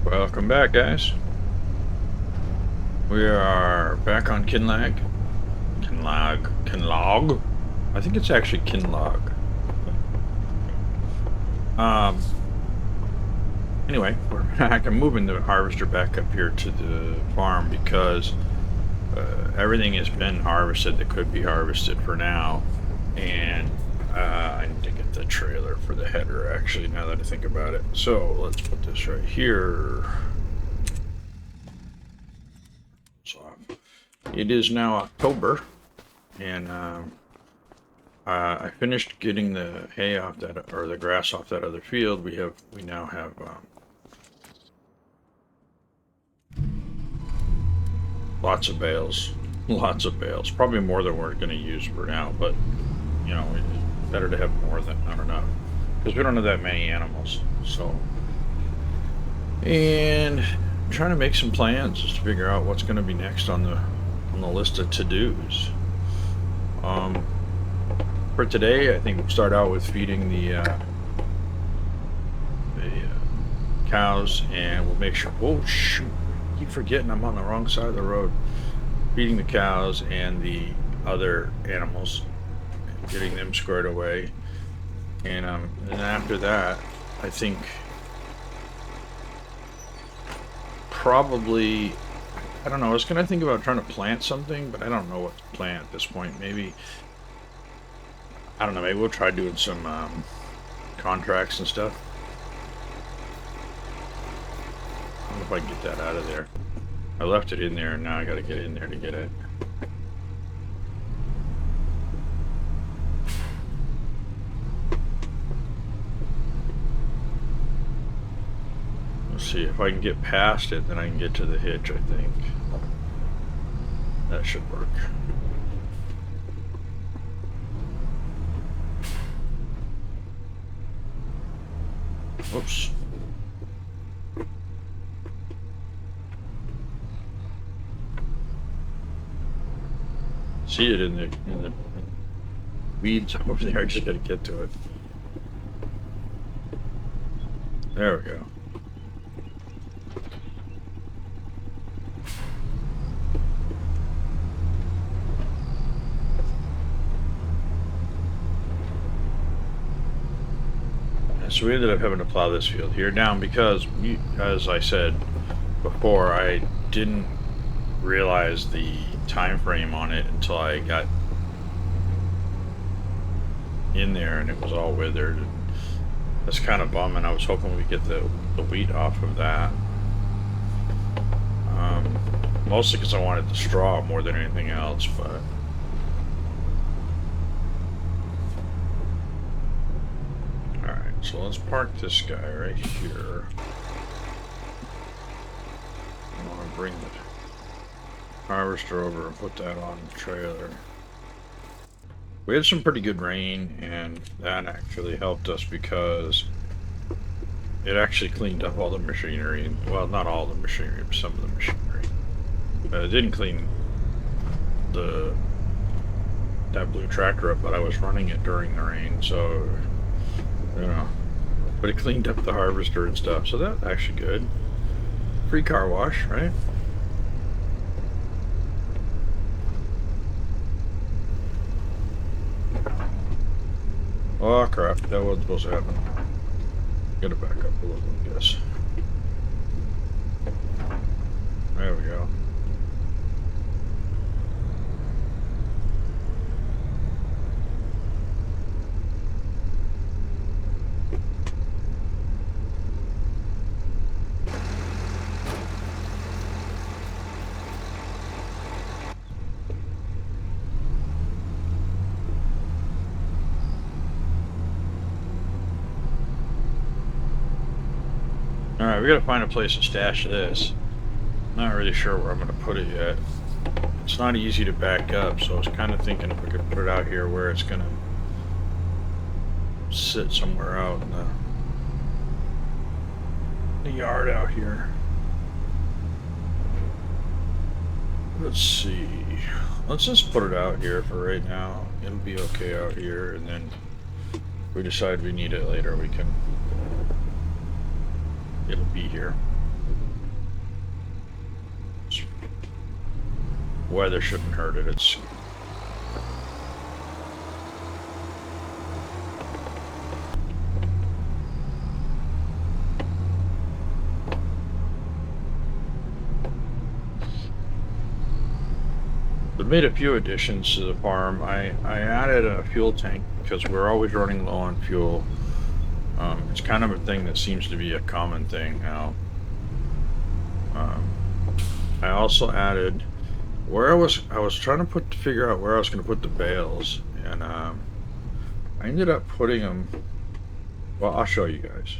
Welcome back, guys. We are back on Kinlaig. Kinlaig. I think it's actually Kinlaig. Um. Anyway, we're back. I'm moving the harvester back up here to the farm because everything has been harvested that could be harvested for now, and I need to get the trailer for the header. Actually, now that I think about it, so let's put this right here. It is now October, and I finished getting the hay off that, or the grass off that other field. We now have lots of bales, Probably more than we're going to use for now, but you know, it's better to have more than not enough because we don't have that many animals. So, and I'm trying to make some plans just to figure out what's going to be next on the list of to-dos. For today, I think we'll start out with feeding the cows, and we'll make sure. Oh shoot! I keep forgetting I'm on the wrong side of the road. Feeding the cows and the other animals, getting them squared away, and after that, I think probably. I don't know. I was gonna think about trying to plant something, but I don't know what to plant at this point. Maybe I don't know. Maybe we'll try doing some contracts and stuff. I don't know if I can get that out of there. I left it in there, and now I got to get in there to get it. Let's see if I can get past it. Then I can get to the hitch. I think that should work. Oops. See it in the weeds over there. I just gotta get to it. There we go. So we ended up having to plow this field here down because, as I said before, I didn't realize the time frame on it until I got in there and it was all withered. That's kind of bumming. I was hoping we'd get the wheat off of that. Mostly because I wanted the straw more than anything else, but so let's park this guy right here. I want to bring the harvester over and put that on the trailer. We had some pretty good rain, and that actually helped us because it actually cleaned up all the machinery. Well, not all the machinery, but some of the machinery. It didn't clean that blue tractor up, but I was running it during the rain, so you know, but it cleaned up the harvester and stuff, so that's actually good. Free car wash, right? Oh crap, that wasn't supposed to happen. Gotta back up a little, I guess. There we go. Alright, we gotta find a place to stash this. Not really sure where I'm gonna put it yet. It's not easy to back up, so I was kind of thinking if we could put it out here where it's gonna sit somewhere out in the yard out here. Let's see. Let's just put it out here for right now. It'll be okay out here, and then if we decide we need it later, it'll be here. Weather shouldn't hurt it. It's we made a few additions to the farm. I added a fuel tank because we're always running low on fuel. It's kind of a thing that seems to be a common thing now. I also added where I was trying to figure out where I was going to put the bales, and I ended up putting them. Well, I'll show you guys.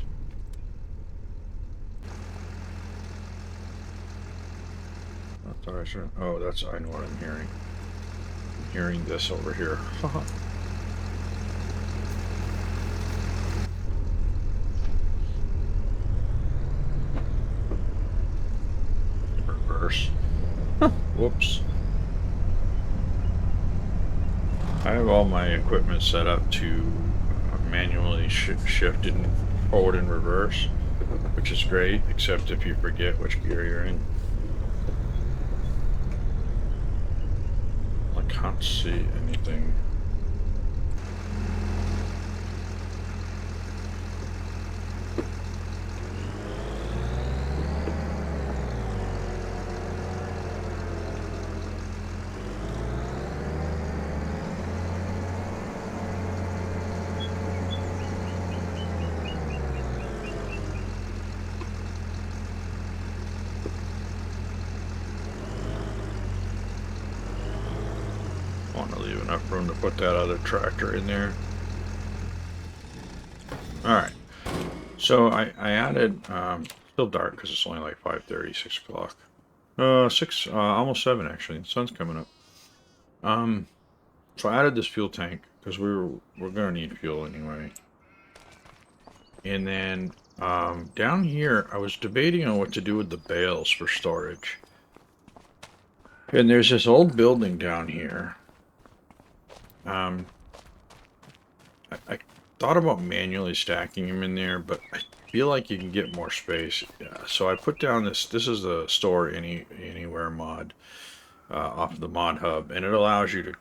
Oh, that's I know what I'm hearing. I'm hearing this over here. Reverse. Whoops. I have all my equipment set up to manually shift in forward and reverse, which is great, except if you forget which gear you're in. I can't see anything. Want to leave enough room to put that other tractor in there. Alright, so I added, still dark because it's only like 5:30, 6 o'clock. 6, almost 7 actually, the sun's coming up. So I added this fuel tank because we're gonna need fuel anyway. And then, down here, I was debating on what to do with the bales for storage. And there's this old building down here. I thought about manually stacking them in there, but I feel like you can get more space. Yeah, so I put down this is a store anywhere mod off the mod hub, and it allows you to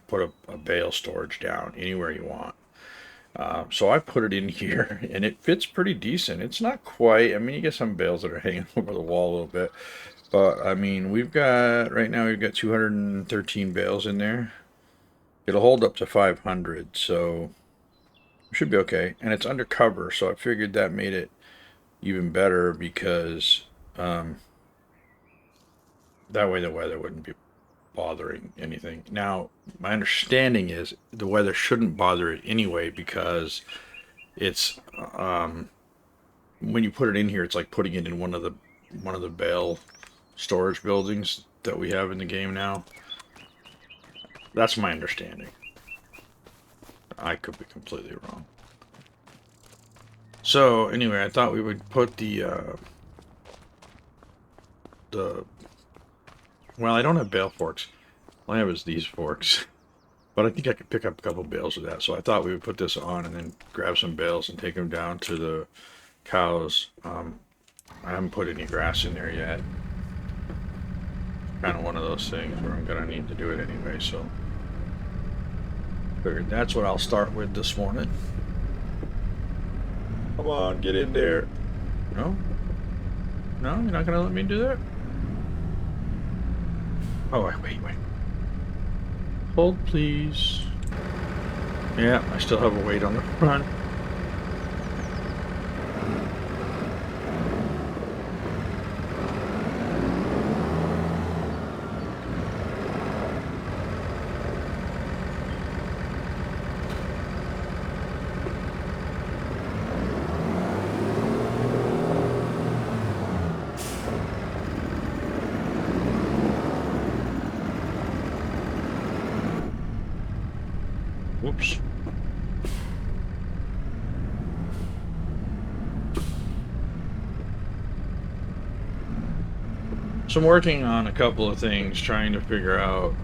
put a bale storage down anywhere you want. So I put it in here, and it fits pretty decent. It's not quite, I mean, you get some bales that are hanging over the wall a little bit, but I mean, right now we've got 213 bales in there. It'll hold up to 500, so it should be okay. And it's undercover, so I figured that made it even better because that way the weather wouldn't be bothering anything. Now, my understanding is the weather shouldn't bother it anyway because it's when you put it in here, it's like putting it in one of the bale storage buildings that we have in the game now. That's my understanding. I could be completely wrong. So anyway, I thought we would put well, I don't have bale forks. All I have is these forks. But I think I could pick up a couple bales of that. So I thought we would put this on and then grab some bales and take them down to the cows. I haven't put any grass in there yet. Kind of one of those things where I'm gonna need to do it anyway, so figured that's what I'll start with this morning. Come on, get in there. No? No, you're not gonna let me do that? Oh, wait. Hold, please. Yeah, I still have a weight on the front. Whoops. So I'm working on a couple of things, trying to figure out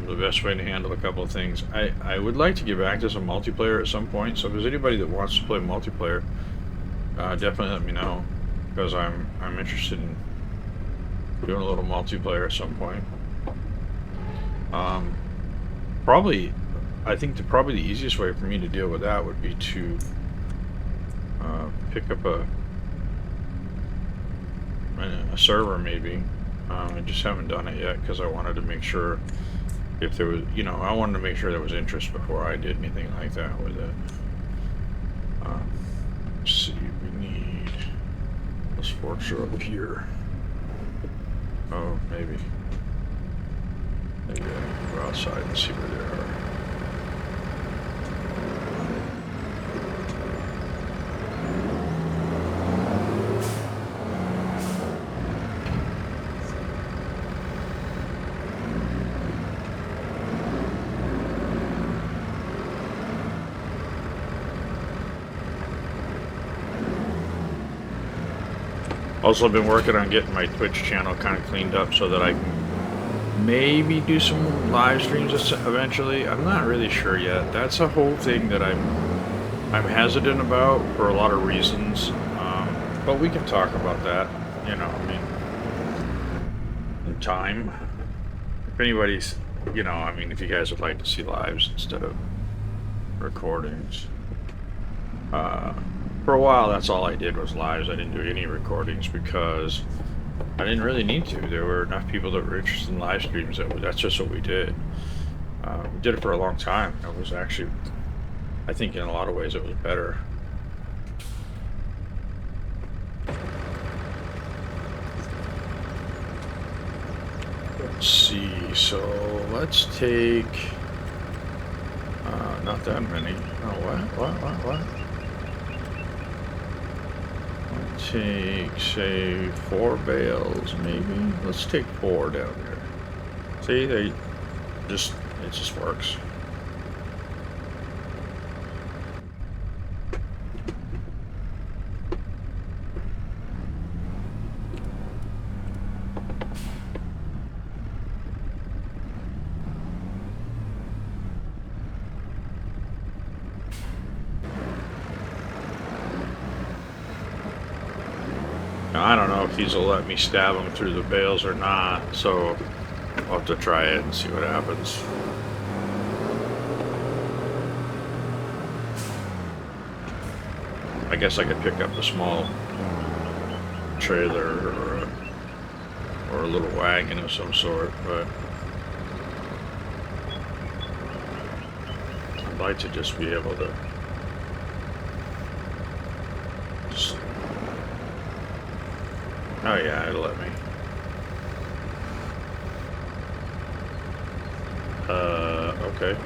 the best way to handle a couple of things. I would like to get back to some multiplayer at some point, so if there's anybody that wants to play multiplayer, definitely let me know, because I'm interested in doing a little multiplayer at some point. Um, probably, I think probably the easiest way for me to deal with that would be to pick up a server maybe. I just haven't done it yet because I wanted to make sure if there was, I wanted to make sure there was interest before I did anything like that with it. Let's see, we need, those forks are up here. Oh, maybe I can go outside and see where they are. Also been working on getting my Twitch channel kind of cleaned up so that I can maybe do some live streams eventually. I'm not really sure yet. That's a whole thing that I'm hesitant about for a lot of reasons. But we can talk about that, I mean, in time. If anybody's, I mean, if you guys would like to see lives instead of recordings. For a while, that's all I did was lives. I didn't do any recordings because I didn't really need to. There were enough people that were interested in live streams. That's just what we did. We did it for a long time. It was actually, I think in a lot of ways, it was better. Let's see. So let's take not that many. Oh, what? Take, say, 4 bales, maybe. Let's take 4 down there. See, it just works. I don't know if these will let me stab them through the bales or not, so I'll have to try it and see what happens. I guess I could pick up a small trailer or a little wagon of some sort, but I'd like to just be able to just... Oh yeah, it'll let me. Okay.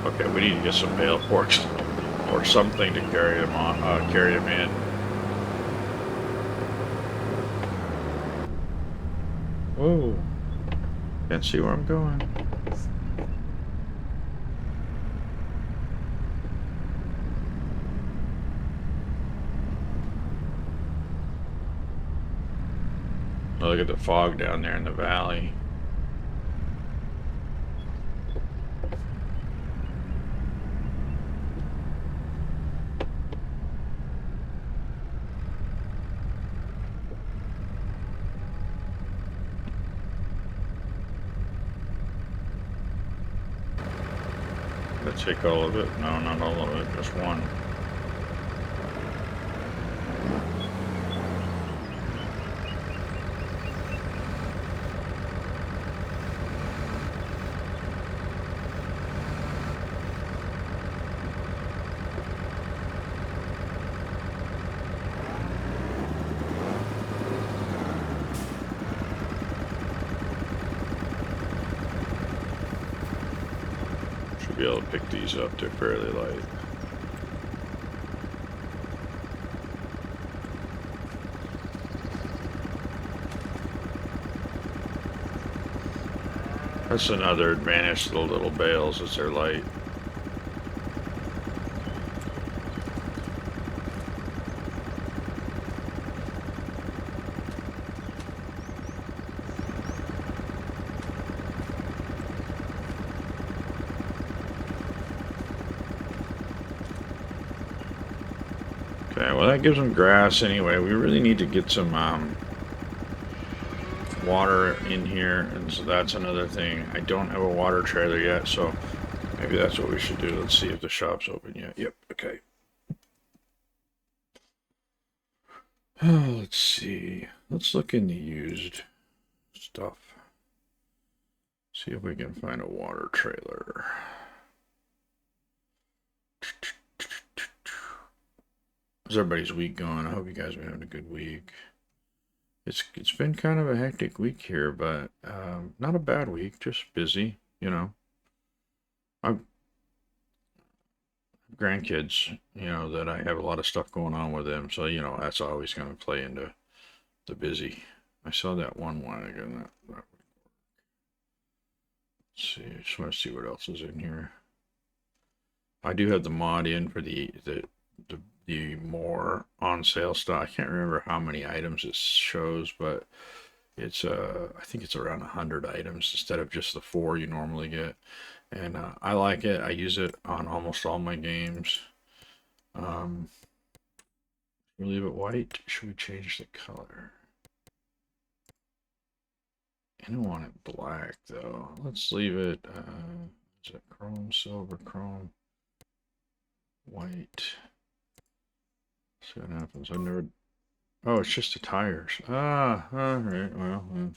Okay, we need to get some bale forks or something to carry them on, carry them in. Whoa. Can't see where I'm going. Oh, look at the fog down there in the valley. Take all of it? No, not all of it, just one. Be able to pick these up. They're fairly light. That's another advantage to the little bales, is they're light. that gives them grass anyway. We really need to get some water in here, and so that's another thing. I don't have a water trailer yet, so maybe that's what we should do. Let's see if the shop's open yet. Yep, okay. Let's see. Let's look in the used stuff. See if we can find a water trailer. How's everybody's week going? I hope you guys have been having a good week. It's been kind of a hectic week here, but not a bad week, just busy, you know. I've grandkids, you know, that I have a lot of stuff going on with them, so you know that's always going to play into the busy. I saw that one wagon. Let's see, I just want to see what else is in here. I do have the mod in for the more on sale stuff. I can't remember how many items it shows, but it's I think it's around 100 items instead of just the 4 you normally get. And I like it. I use it on almost all my games. We leave it white. Should we change the color? I don't want it black though. Let's leave it. Is it chrome, silver, chrome, white? See what happens. I've never. Oh, it's just the tires. Ah, all right. Well, I'm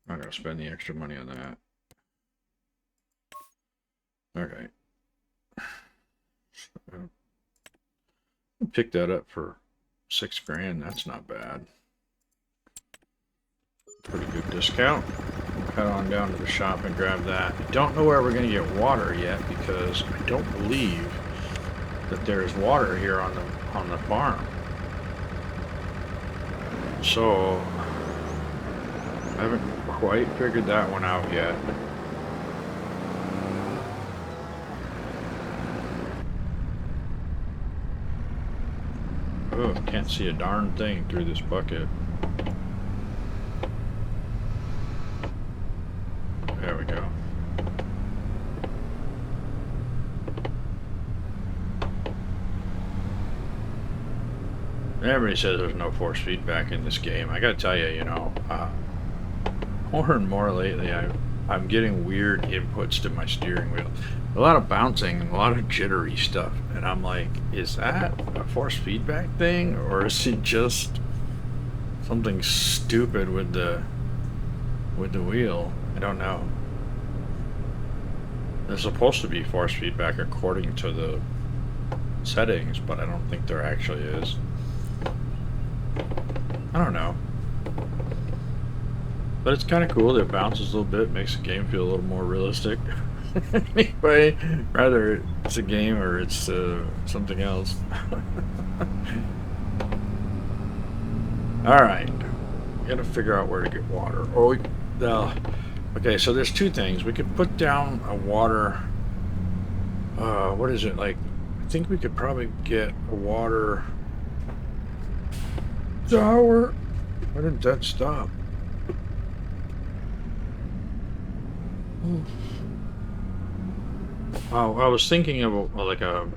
not gonna spend the extra money on that. Okay. Pick that up for $6 grand. That's not bad. Pretty good discount. We'll head on down to the shop and grab that. I don't know where we're gonna get water yet because I don't believe that there is water here on the farm. So I haven't quite figured that one out yet. Oh, can't see a darn thing through this bucket. There we go. Everybody says there's no force feedback in this game. I gotta tell you, you know, more and more lately, I'm getting weird inputs to my steering wheel. A lot of bouncing and a lot of jittery stuff. And I'm like, is that a force feedback thing? Or is it just something stupid with the wheel? I don't know. There's supposed to be force feedback according to the settings, but I don't think there actually is. I don't know. But it's kind of cool that it bounces a little bit, makes the game feel a little more realistic. Anyway, rather it's a game or it's something else. Alright. Gotta figure out where to get water. Oh, okay, so there's two things. We could put down a water... what is it? Like, I think we could probably get a water... tower. Why didn't that stop? Oh, I was thinking of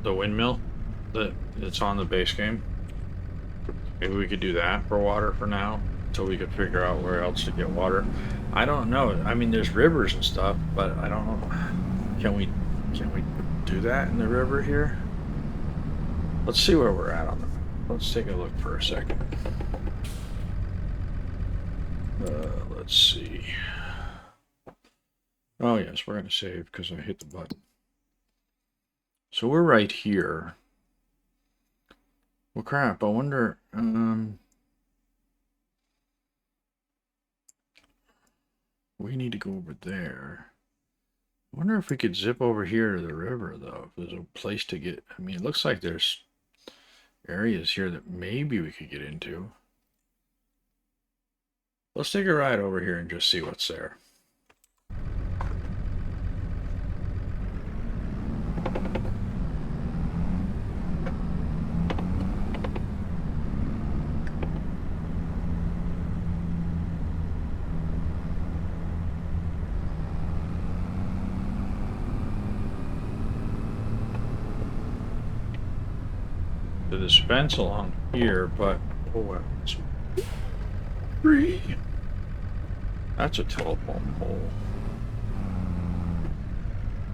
the windmill that's on the base game. Maybe we could do that for water for now until we could figure out where else to get water. I don't know. I mean, there's rivers and stuff, but I don't know. Can we do that in the river here? Let's see where we're at on the. Let's take a look for a second. Let's see. Oh yes, we're gonna save because I hit the button. So we're right here. Well, crap. I wonder. We need to go over there. I wonder if we could zip over here to the river, though. If there's a place to get. I mean, it looks like there's areas here that maybe we could get into. Let's take a ride over here and just see what's there. to this fence along here, but oh, it's tree. That's a telephone pole.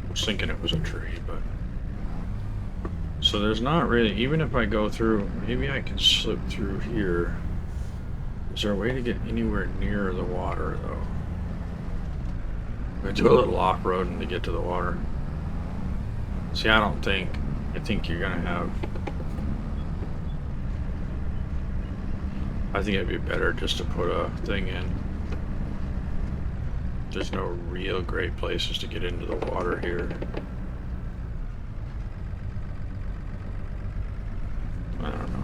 I was thinking it was a tree, but so there's not really. Even if I go through, maybe I can slip through here. Is there a way to get anywhere near the water though? I'm gonna do a little off-roading to get to the water. See, I think you're gonna have. I think it'd be better just to put a thing in. There's no real great places to get into the water here. I don't know.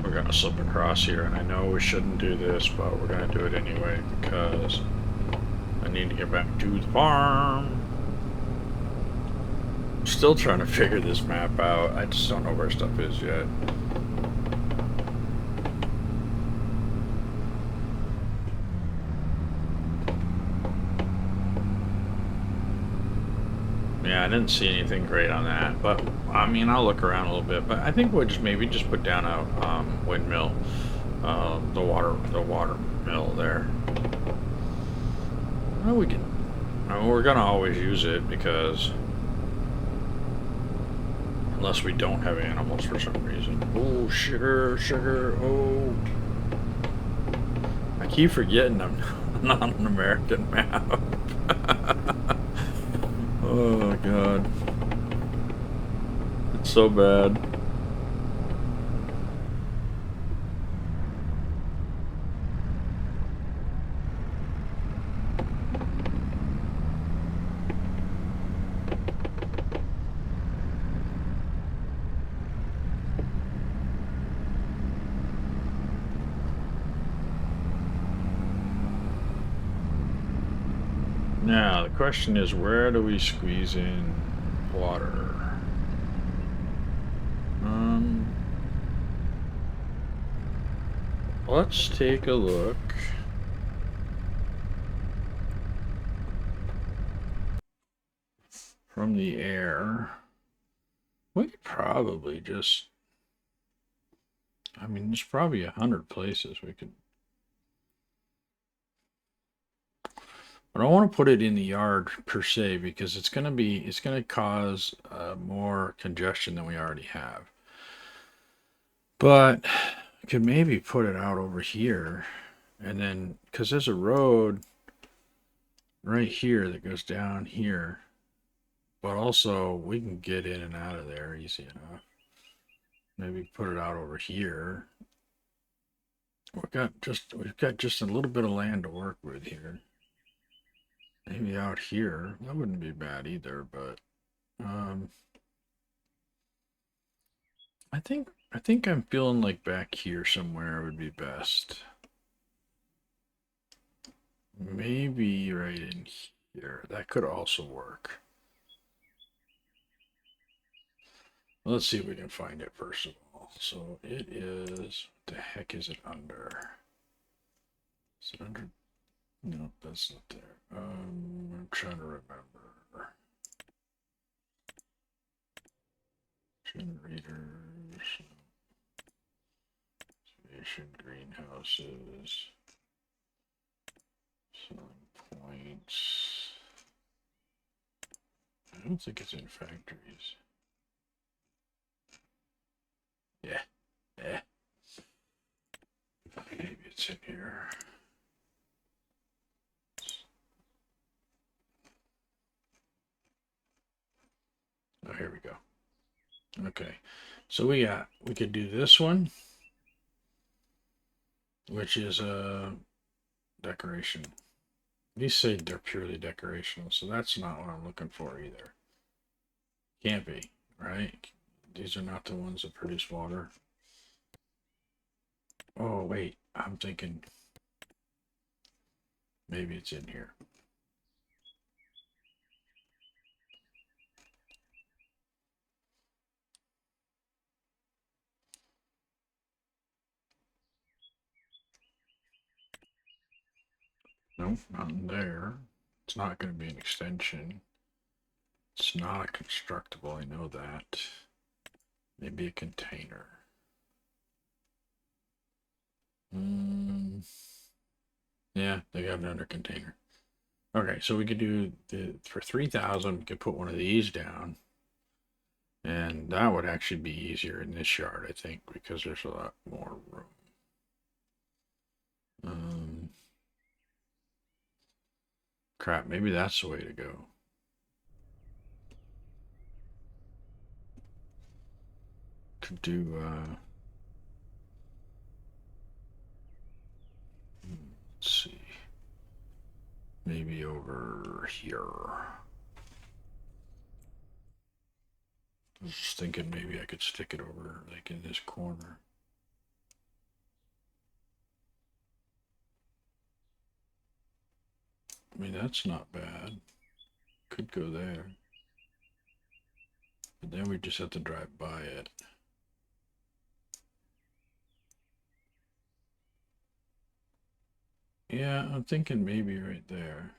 We're gonna slip across here, and I know we shouldn't do this, but we're gonna do it anyway because I need to get back to the farm. I'm still trying to figure this map out. I just don't know where stuff is yet. Yeah, I didn't see anything great on that, but I mean, I'll look around a little bit. But I think we'll just maybe just put down a windmill, the water mill there. Well, we can. I mean, we're gonna always use it because unless we don't have animals for some reason. Oh, sugar. Oh, I keep forgetting I'm not on an American map. Oh god. It's so bad. Now, the question is, where do we squeeze in water? Let's take a look. From the air. We could probably just... I mean, there's probably 100 places we could... I don't want to put it in the yard per se because it's going to cause more congestion than we already have. But I could maybe put it out over here and then, because there's a road right here that goes down here, but also we can get in and out of there easy enough. Maybe put it out over here. We've got just a little bit of land to work with here. Maybe out here. That wouldn't be bad either, but I think I'm feeling like back here somewhere would be best. Maybe right in here. That could also work. Let's see if we can find it first of all. So it is, what the heck is it under? Is it under? No, that's not there. I'm trying to remember. Generators. Station greenhouses. Selling points. I don't think it's in factories. Yeah. Maybe it's in here. Oh, here we go. Okay. So we could do this one, which is a decoration. These say they're purely decorational, so that's not what I'm looking for either. Can't be, right? These are not the ones that produce water. Oh, wait. I'm thinking maybe it's in here. Nope, nothing there. It's not going to be an extension. It's not a constructible, I know that. Maybe a container. Yeah, they got it under container. Okay, so we could do for 3,000. We could put one of these down, and that would actually be easier in this yard, I think, because there's a lot more room. Crap, maybe that's the way to go. Could do let's see. Maybe over here. I was just thinking maybe I could stick it over like in this corner. I mean, that's not bad. Could go there. But then we just have to drive by it. Yeah, I'm thinking maybe right there.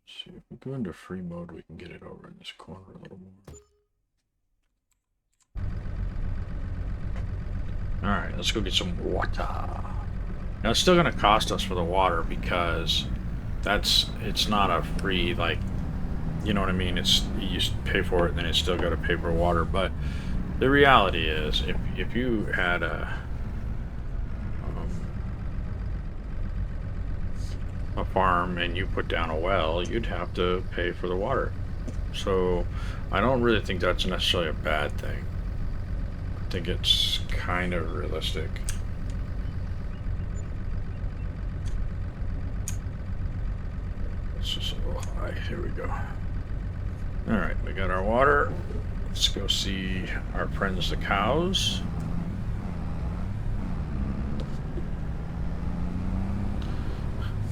Let's see, if we go into free mode, we can get it over in this corner a little more. Alright, let's go get some water. Now, it's still going to cost us for the water because it's not a free, like, you know what I mean? It's, you pay for it and then it's still got to pay for water. But the reality is, if you had a farm and you put down a well, you'd have to pay for the water. So I don't really think that's necessarily a bad thing. I think it's kind of realistic. It's just a little high. Here we go. Alright, we got our water. Let's go see our friends the cows.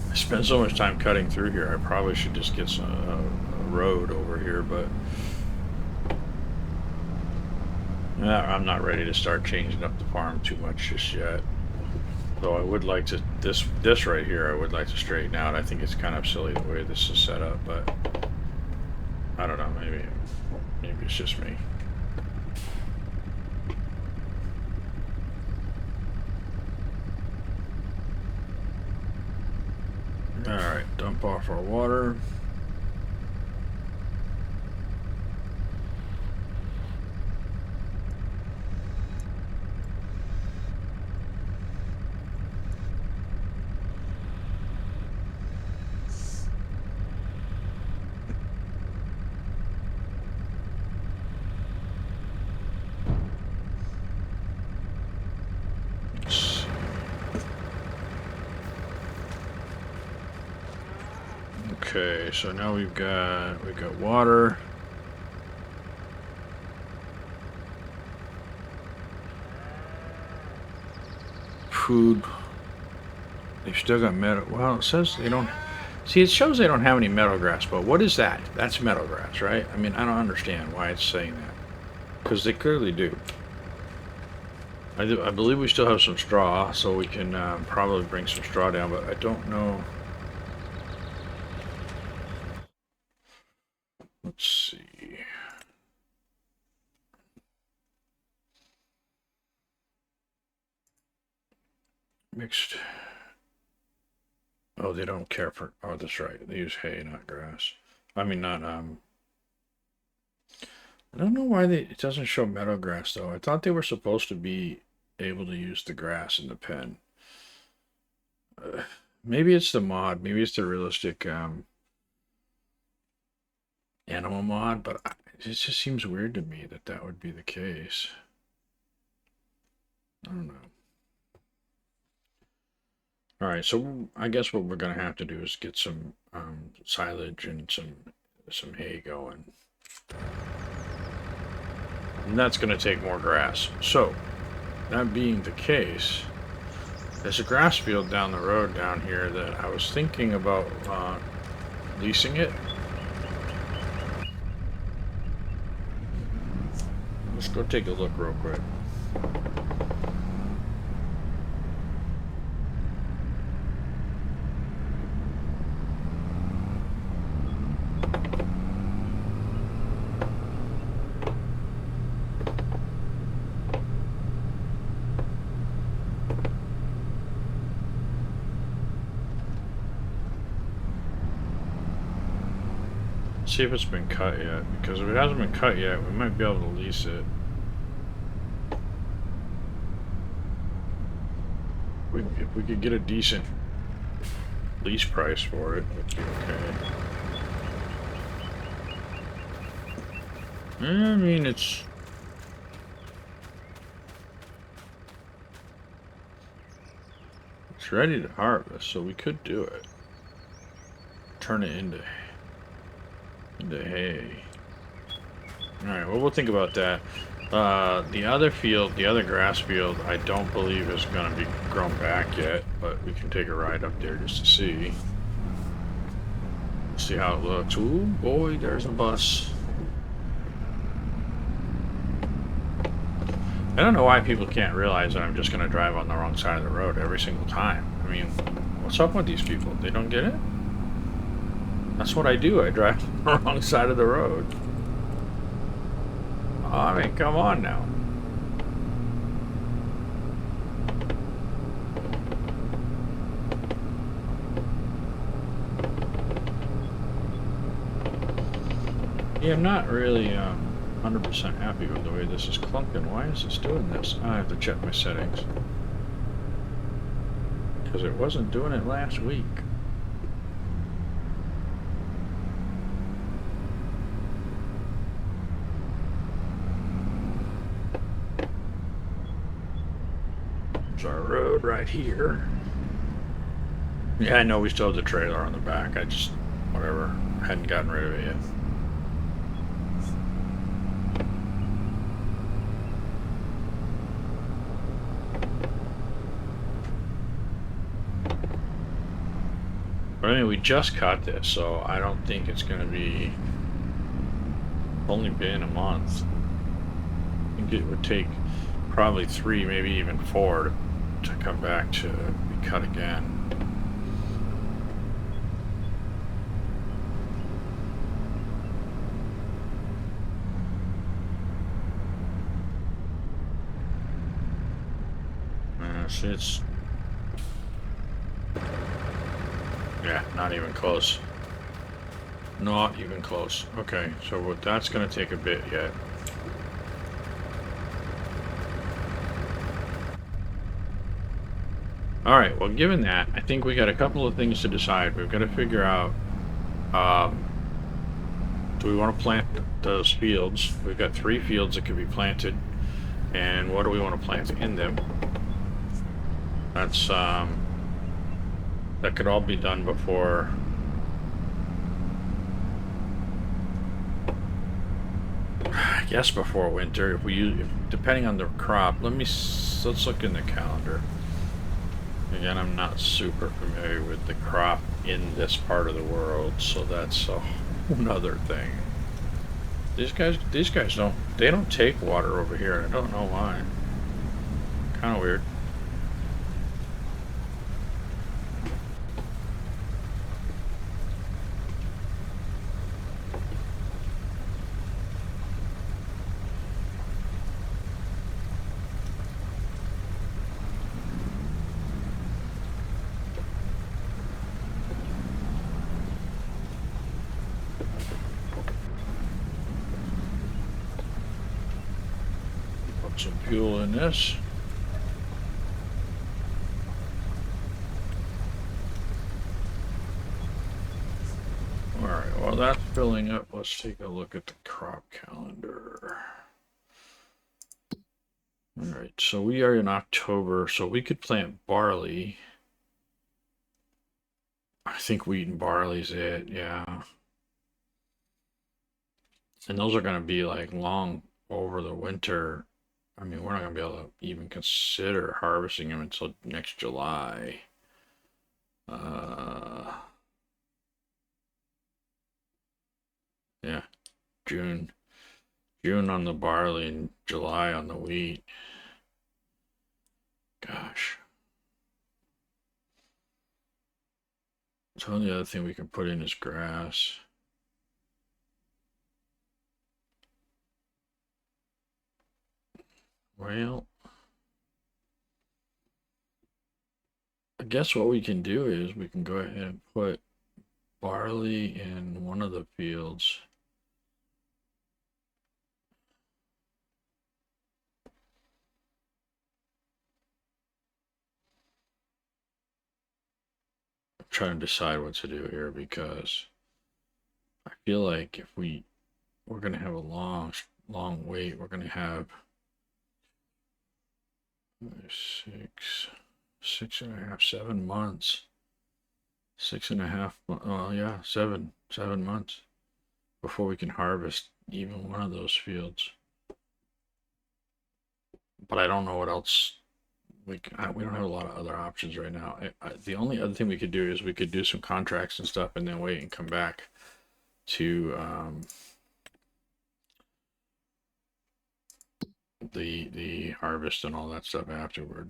I spend so much time cutting through here, I probably should just get a road over here, but I'm not ready to start changing up the farm too much just yet. Though I would like to, this right here, I would like to straighten out. I think it's kind of silly the way this is set up, but I don't know, maybe it's just me. Alright, dump off our water. Okay, so now we've got water. Food. They've still got meadow. Well, it says they don't. See, it shows they don't have any meadow grass, but what is that? That's meadow grass, right? I mean, I don't understand why it's saying that. Because they clearly do. I believe we still have some straw, so we can probably bring some straw down, but I don't know. Let's see. Mixed. Oh, they don't care for. Oh, that's right. They use hay, not grass. I mean, not I don't know why it doesn't show meadow grass though. I thought they were supposed to be able to use the grass in the pen. Maybe it's the mod. Maybe it's the realistic animal mod, but it just seems weird to me that that would be the case. I don't know. All right, so I guess what we're gonna have to do is get some silage and some hay going, and that's gonna take more grass. So that being the case, there's a grass field down the road down here that I was thinking about leasing it. Let's go take a look real quick. see if it's been cut yet, because if it hasn't been cut yet, we might be able to lease it. If we could get a decent lease price for it, it'd be okay. I mean, it's ready to harvest, so we could do it. Turn it into hay. Alright, well, we'll think about that. The other field, the other grass field, I don't believe is going to be grown back yet, but we can take a ride up there just to see. See how it looks. Ooh, boy, there's a bus. I don't know why people can't realize that I'm just going to drive on the wrong side of the road every single time. I mean, what's up with these people? They don't get it? That's what I do. I drive on the wrong side of the road. Oh, I mean, come on now. Yeah, I'm not really 100% happy with the way this is clunking. Why is this doing this? I have to check my settings. Because it wasn't doing it last week. There's our road right here. Yeah, I know we still have the trailer on the back. I just, whatever, hadn't gotten rid of it yet. But anyway, we just caught this, so I don't think it's going to be... only been a month. I think it would take probably 3, maybe even 4 to come back to be cut again. See, it's... yeah, not even close. Not even close. Okay, so that's going to take a bit yet. Alright, well, given that, I think we got a couple of things to decide. We've got to figure out, do we want to plant those fields? We've got 3 fields that could be planted, and what do we want to plant in them? That's, that could all be done before... I guess before winter, if we use, depending on the crop. Let's look in the calendar. Again, I'm not super familiar with the crop in this part of the world, so that's a whole other thing. These guys don't take water over here. I don't know why. Kind of weird. Some fuel in this. Alright, while that's filling up, let's take a look at the crop calendar. Alright, so we are in October, so we could plant barley. I think wheat and barley's it, yeah. And those are going to be like long over the winter. I mean, we're not going to be able to even consider harvesting them until next July. Yeah, June. June on the barley and July on the wheat. Gosh. So the other thing we can put in is grass. Well, I guess what we can do is we can go ahead and put barley in one of the fields. I'm trying to decide what to do here because I feel like if we're gonna have a long wait. We're gonna have 6.5, 7 months. 6.5. Well, yeah, 7 months before we can harvest even one of those fields. But I don't know what else we don't have a lot of other options right now. The only other thing we could do is we could do some contracts and stuff, and then wait and come back to the harvest and all that stuff afterward.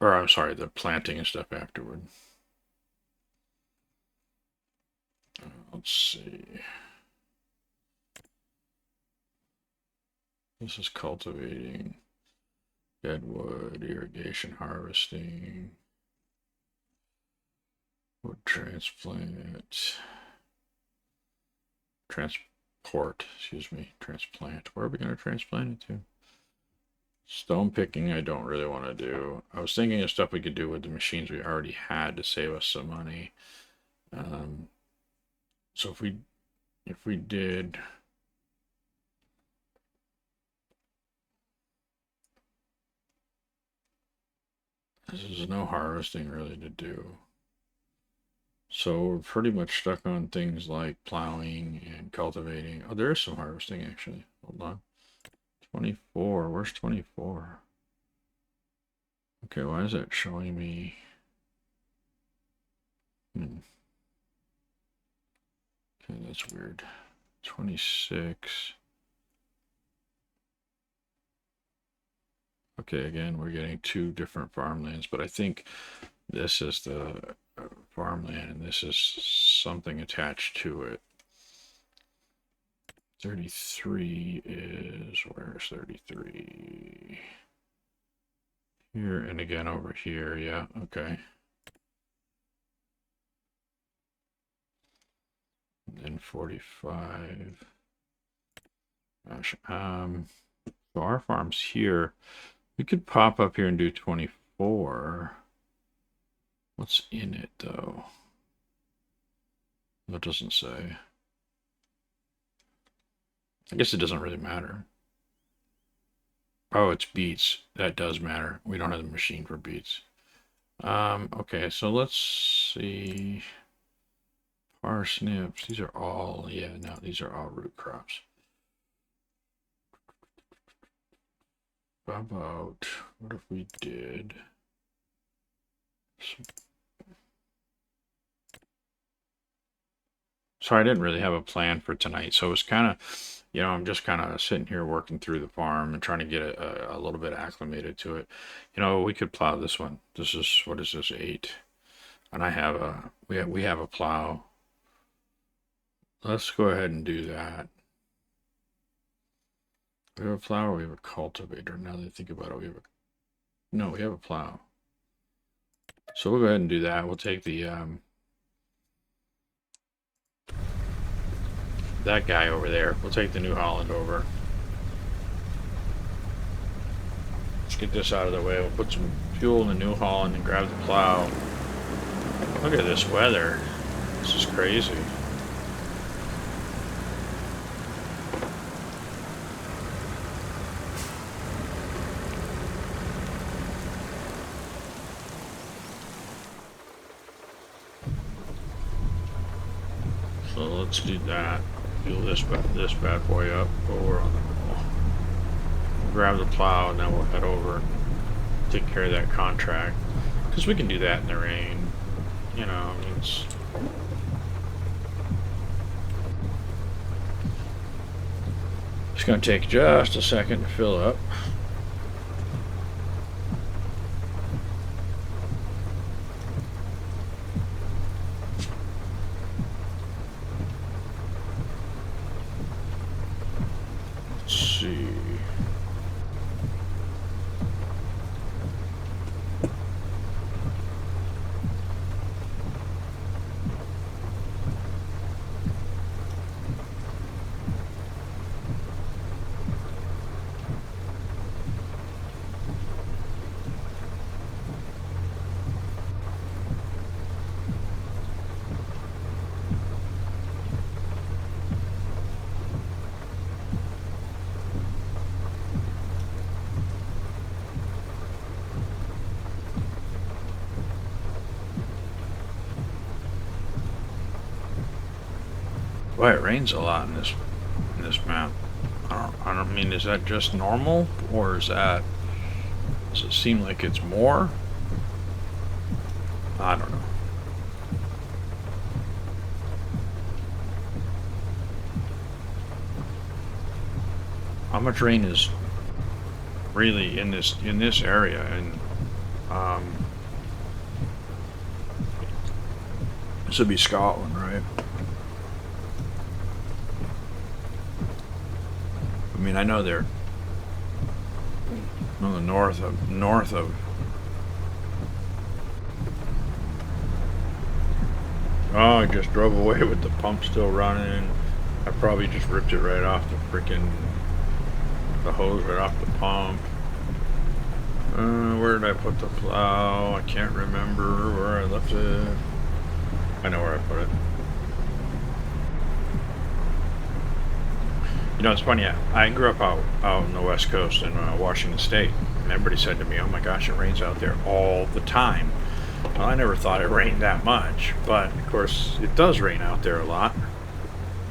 Or I'm sorry, the planting and stuff afterward. Let's see. This is cultivating, deadwood, irrigation, harvesting, wood transplant, transport, excuse me, transplant. Where are we going to transplant it to? Stone picking I don't really want to do. I was thinking of stuff we could do with the machines we already had to save us some money. So if we did, there's no harvesting really to do. So we're pretty much stuck on things like plowing and cultivating. Oh, there is some harvesting actually. Hold on. 24. Where's 24? Okay, why is that showing me? Okay, that's weird. 26. Okay, again, we're getting two different farmlands, but I think this is the farmland and this is something attached to it. 33 is, where's 33? Here, and again over here, yeah, okay. And then 45. Gosh, so our farm's here. We could pop up here and do 24. What's in it, though? That doesn't say. I guess it doesn't really matter. Oh, it's beets. That does matter. We don't have the machine for beets. Okay, so let's see. Parsnips. These are all, yeah, no, these are all root crops. How about, what if we did some... Sorry, I didn't really have a plan for tonight, so it was kind of, you know, I'm just kind of sitting here working through the farm and trying to get a little bit acclimated to it. You know, we could plow this one. This is, what is this, 8? And I have a, we have a plow. Let's go ahead and do that. We have a plow or we have a cultivator? Now that I think about it, we have a, no, we have a plow. So we'll go ahead and do that. We'll take the, that guy over there. We'll take the New Holland over. Let's get this out of the way. We'll put some fuel in the New Holland and grab the plow. Look at this weather. This is crazy. So let's do that. Fuel this bad boy up over on the wall. We'll grab the plow and then we'll head over and take care of that contract. Because we can do that in the rain. You know, I mean, it's going to take just a second to fill up. Boy, it rains a lot in this map. I don't mean, is that just normal, or is that, does it seem like it's more? I don't know. How much rain is really in this area? And this would be Scotland, right? I mean, I know they're on the north of. Oh, I just drove away with the pump still running. I probably just ripped it right off the hose right off the pump. Where did I put the plow? I can't remember where I left it. I know where I put it. You know, it's funny. I grew up out on the West Coast in Washington State, and everybody said to me, "Oh my gosh, it rains out there all the time." Well, I never thought it rained that much, but of course it does rain out there a lot.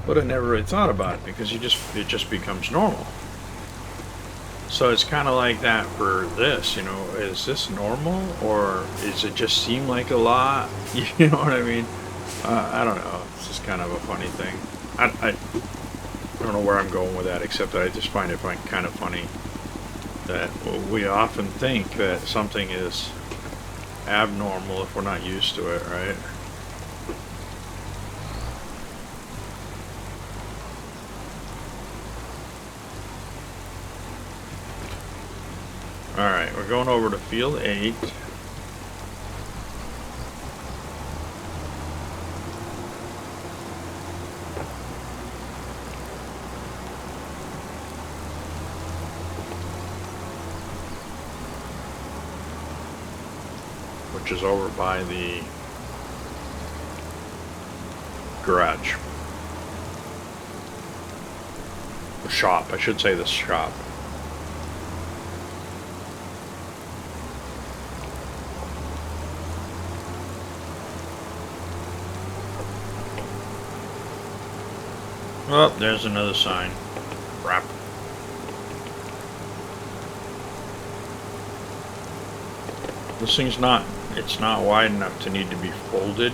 But I never really thought about it because it just becomes normal. So it's kind of like that for this, you know, is this normal, or is it just seem like a lot? You know what I mean? I don't know. It's just kind of a funny thing. I don't know where I'm going with that, except that I just find it kind of funny that we often think that something is abnormal if we're not used to it, right? Alright, we're going over to field 8. Which is over by the garage. The shop, I should say the shop. Oh, there's another sign. Crap. This thing's it's not wide enough to need to be folded,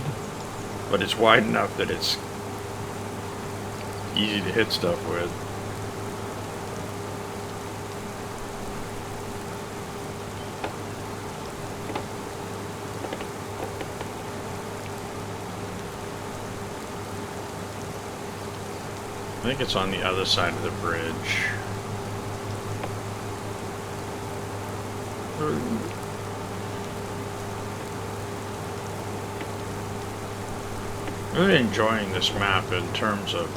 but it's wide enough that it's easy to hit stuff with. I think it's on the other side of the bridge. Really enjoying this map in terms of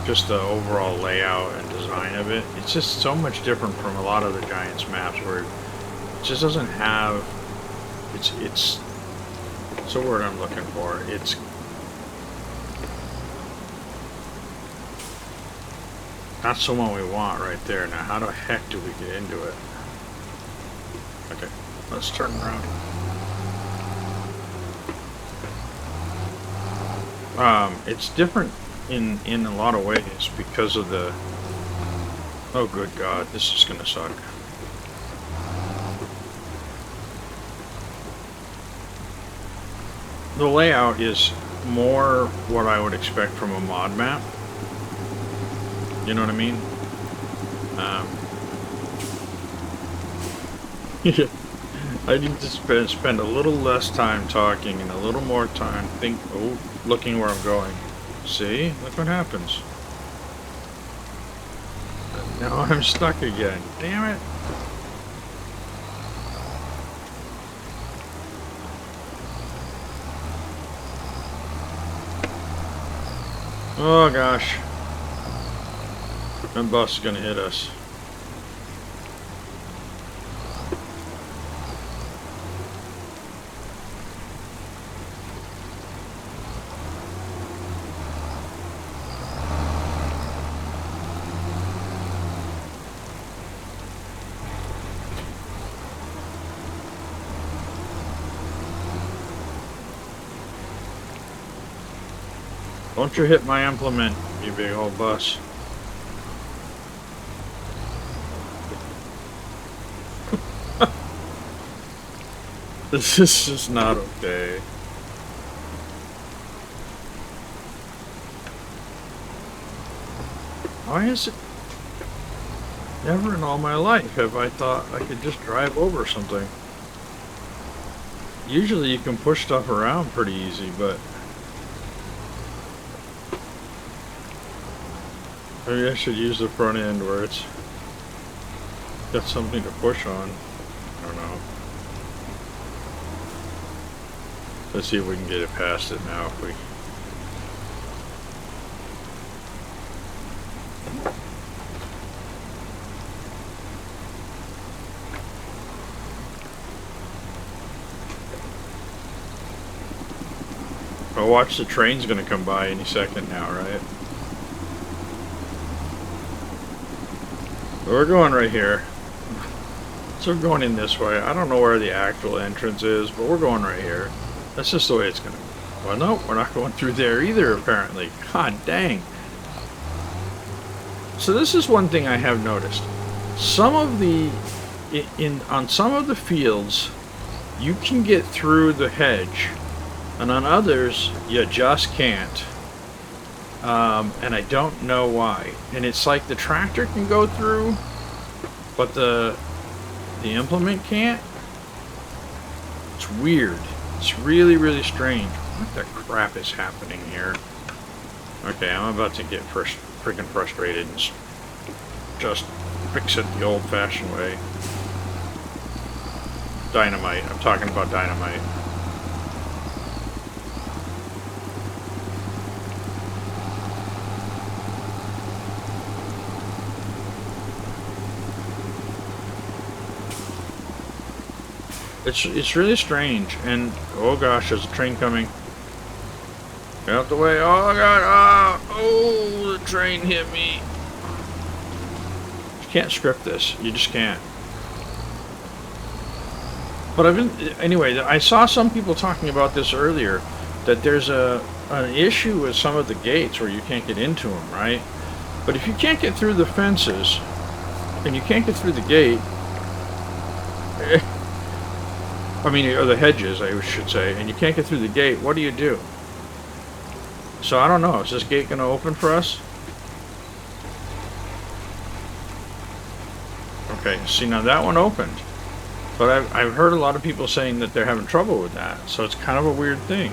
just the overall layout and design of it. It's just so much different from a lot of the Giants maps where it just doesn't have. It's the word I'm looking for. It's that's the one we want right there. Now, how the heck do we get into it? Okay, let's turn around. It's different in a lot of ways because of the. Oh, good God, this is gonna suck. The layout is more what I would expect from a mod map. You know what I mean? I need to spend a little less time talking and a little more time looking where I'm going. See? Look what happens. Now I'm stuck again. Damn it. Oh gosh. That bus is gonna hit us. Don't you hit my implement, you big old bus. This is just not okay. Why is it... Never in all my life have I thought I could just drive over something. Usually you can push stuff around pretty easy, but... Maybe I should use the front end where it's got something to push on. I don't know. Let's see if we can get it past it now if we... I'll watch the train's gonna come by any second now, right? We're going right here. So we're going in this way. I don't know where the actual entrance is, but we're going right here. That's just the way it's gonna be. Well, no, we're not going through there either, apparently. God dang. So this is one thing I have noticed. Some of the... on some of the fields, you can get through the hedge. And on others, you just can't. And I don't know why. And it's like the tractor can go through, but the implement can't. It's weird. It's really, really strange. What the crap is happening here? Okay, I'm about to get freaking frustrated and just fix it the old-fashioned way. Dynamite. I'm talking about dynamite. It's really strange, and oh gosh, there's a train coming. Get out the way! Oh god! Oh, the train hit me. You can't script this. You just can't. But anyway. I saw some people talking about this earlier, that there's an issue with some of the gates where you can't get into them, right? But if you can't get through the fences, and you can't get through the gate. I mean, or the hedges, I should say, and you can't get through the gate, what do you do? So I don't know, is this gate going to open for us? Okay, see, now that one opened. But I've heard a lot of people saying that they're having trouble with that, so it's kind of a weird thing.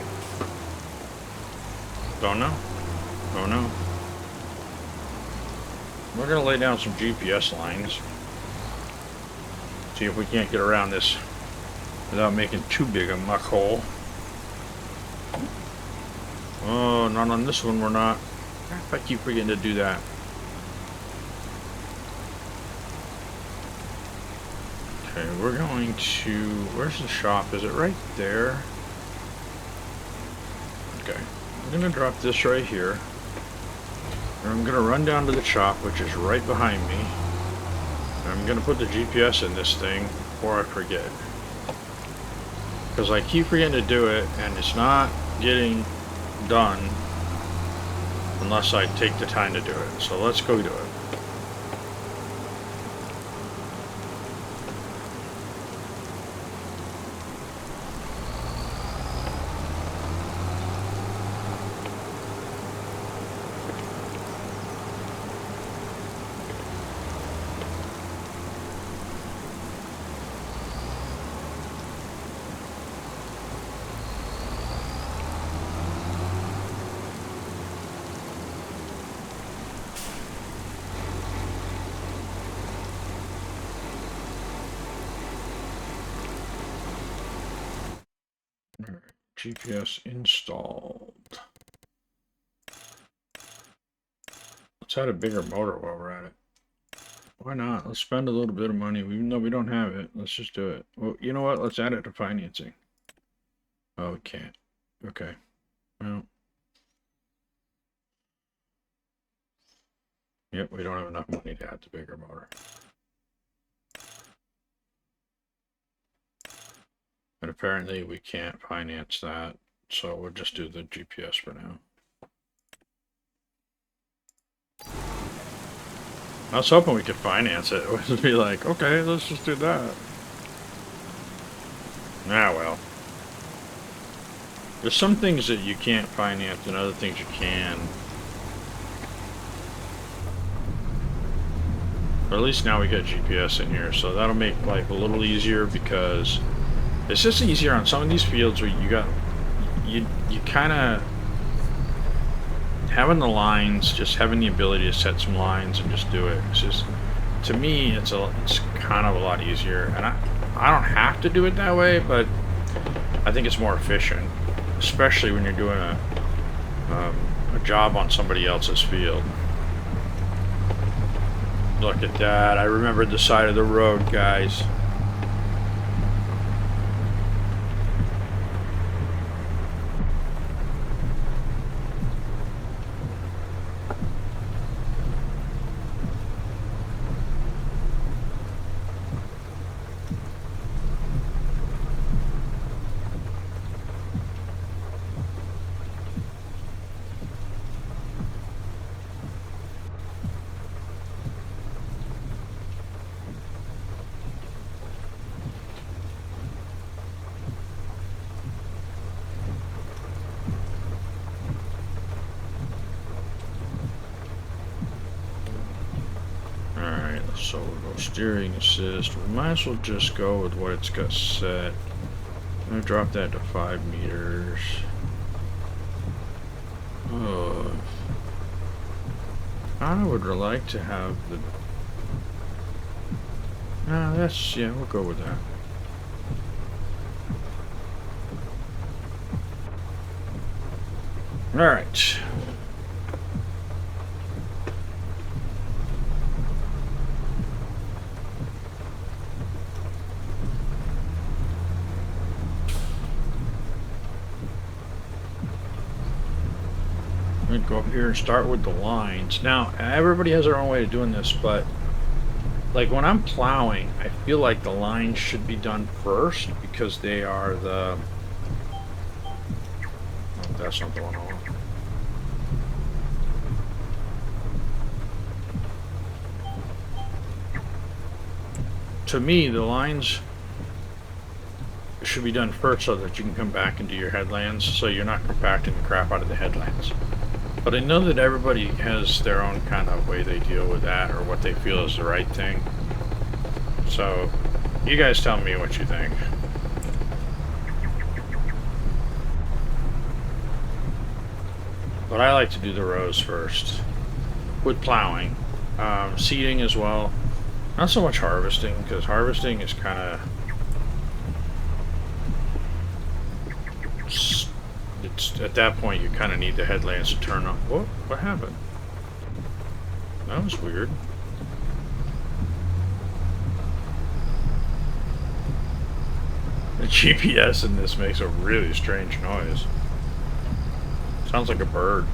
Don't know. Don't know. We're going to lay down some GPS lines. See if we can't get around this without making too big a muck hole. Oh, not on this one we're not. If I keep forgetting to do that. Okay, we're going to... Where's the shop? Is it right there? Okay. I'm going to drop this right here. And I'm going to run down to the shop, which is right behind me. And I'm going to put the GPS in this thing before I forget. Because I keep forgetting to do it, and it's not getting done unless I take the time to do it. So let's go do it. GPS installed. Let's add a bigger motor while we're at it. Why not? Let's spend a little bit of money, even though we don't have it. Let's just do it. Well, you know what? Let's add it to financing. Oh, we can't. Okay. Well. Yep, we don't have enough money to add the bigger motor. And apparently we can't finance that, so we'll just do the GPS for now. I was hoping we could finance it. It would be like, okay, let's just do that. Ah, well. There's some things that you can't finance and other things you can. But at least now we got GPS in here, so that'll make life a little easier, because it's just easier on some of these fields where you kind of having the lines, just having the ability to set some lines and just do it. It's just, to me, it's kind of a lot easier, and I don't have to do it that way, but I think it's more efficient, especially when you're doing a job on somebody else's field. Look at that! I remembered the side of the road, guys. So we'll go steering assist. We might as well just go with what it's got set. I'm going to drop that to 5 meters. Oh, I would like to have the... yeah, we'll go with that. Alright. Go up here and start with the lines. Now, everybody has their own way of doing this, but like when I'm plowing, I feel like the lines should be done first, because they are the... Oh, that's not the one I want. To me, the lines should be done first so that you can come back and do your headlands, so you're not compacting the crap out of the headlands. But I know that everybody has their own kind of way they deal with that, or what they feel is the right thing. So, you guys tell me what you think. But I like to do the rows first, with plowing. Seeding as well. Not so much harvesting, because harvesting is kind of... at that point, you kind of need the headlamps to turn on. What happened? That was weird. The GPS in this makes a really strange noise. Sounds like a bird.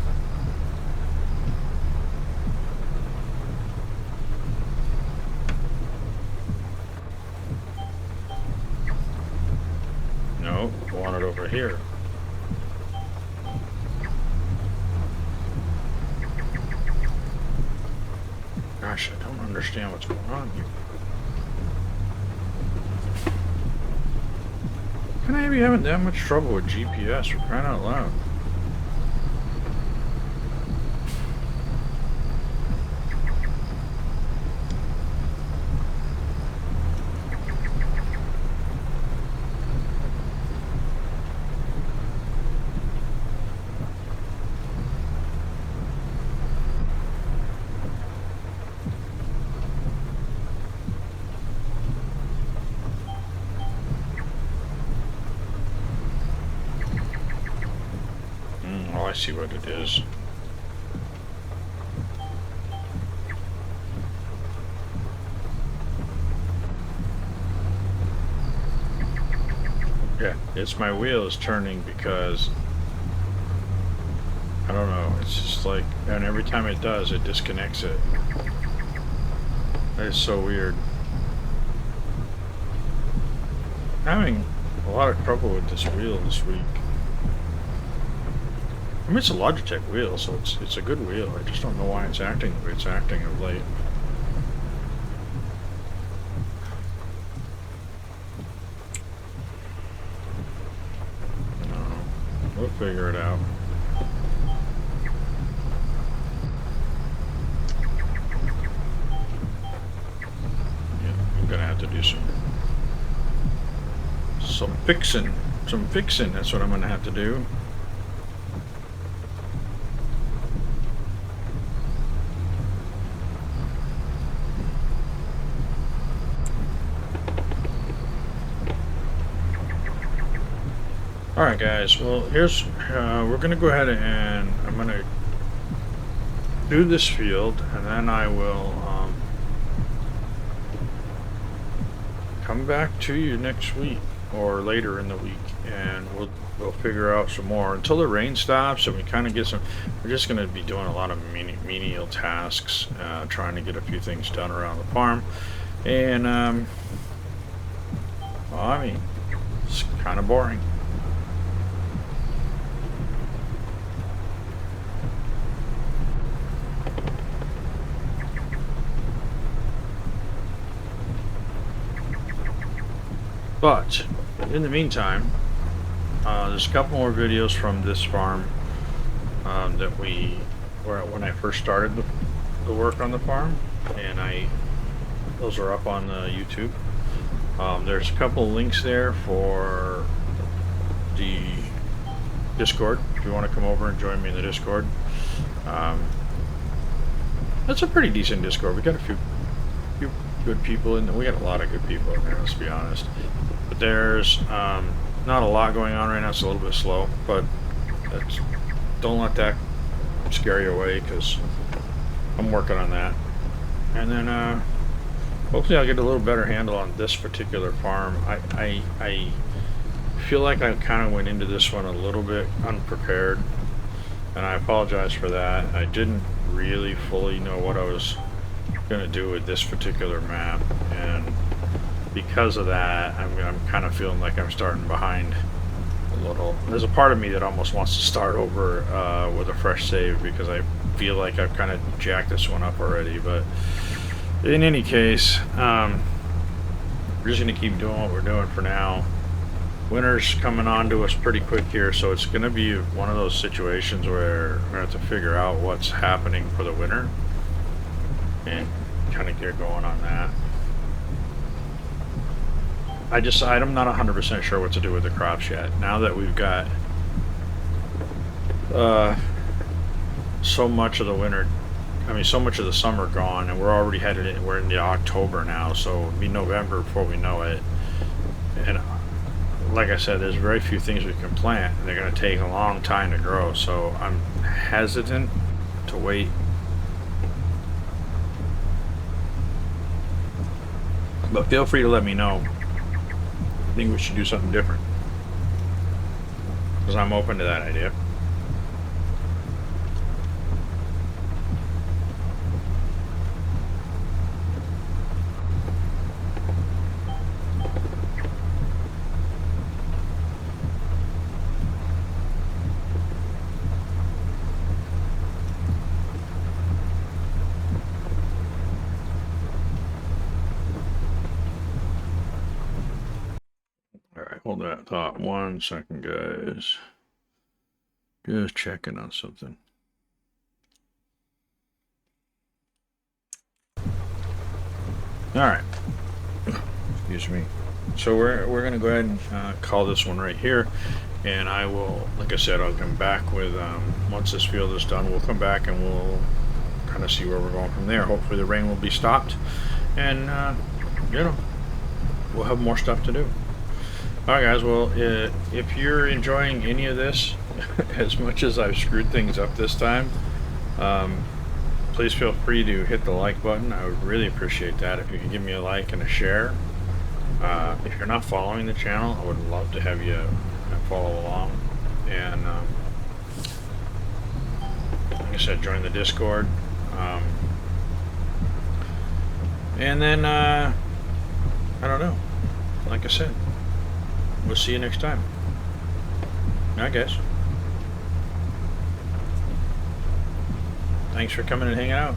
No, I want it over here. Gosh, I don't understand what's going on here. Can I be having that much trouble with GPS for crying out loud? I see what it is. Yeah, it's my wheel is turning because I don't know, it's just like, and every time it does, it disconnects it. That is so weird. I'm having a lot of trouble with this wheel this week. I mean, it's a Logitech wheel, so it's a good wheel. I just don't know why it's acting the way it's acting of late. figure it out. Yeah, I'm gonna have to do some fixing. Some fixing, that's what I'm gonna have to do. Alright guys, well here's, we're going to go ahead and I'm going to do this field and then I will come back to you next week or later in the week and we'll figure out some more until the rain stops and we kind of get some. We're just going to be doing a lot of menial tasks, trying to get a few things done around the farm and well, I mean it's kind of boring. But in the meantime, there's a couple more videos from this farm that when I first started the work on the farm, and those are up on YouTube. There's a couple of links there for the Discord if you want to come over and join me in the Discord. That's a pretty decent Discord. We got a few good people in there. We got a lot of good people in there, let's be honest. But there's not a lot going on right now. It's a little bit slow, but don't let that scare you away because I'm working on that. And then hopefully I'll get a little better handle on this particular farm. I feel like I kind of went into this one a little bit unprepared, and I apologize for that. I didn't really fully know what I was going to do with this particular map, and because of that I'm kind of feeling like I'm starting behind a little. There's a part of me that almost wants to start over with a fresh save because I feel like I've kind of jacked this one up already, but in any case we're just going to keep doing what we're doing for now. Winter's coming on to us pretty quick here, so it's going to be one of those situations where we're going to have to figure out what's happening for the winter and kind of get going on that. I'm not 100% sure what to do with the crops yet. Now that we've got so much of the winter, so much of the summer gone, and we're already we're into October now, so it'll be November before we know it. And like I said, there's very few things we can plant, and they're going to take a long time to grow, so I'm hesitant to wait. But feel free to let me know. I think we should do something different, because I'm open to that idea. Hold that thought 1 second, guys. Just checking on something. Alright. Excuse me. So we're going to go ahead and call this one right here. And I will, like I said, I'll come back with, once this field is done, we'll come back and we'll kind of see where we're going from there. Hopefully the rain will be stopped. And, you know, we'll have more stuff to do. Alright guys, well, if you're enjoying any of this as much as I've screwed things up this time, please feel free to hit the like button. I would really appreciate that if you could give me a like and a share. If you're not following the channel, I would love to have you follow along. And like I said, join the Discord. And then, I don't know, like I said, we'll see you next time. I guess. Thanks for coming and hanging out.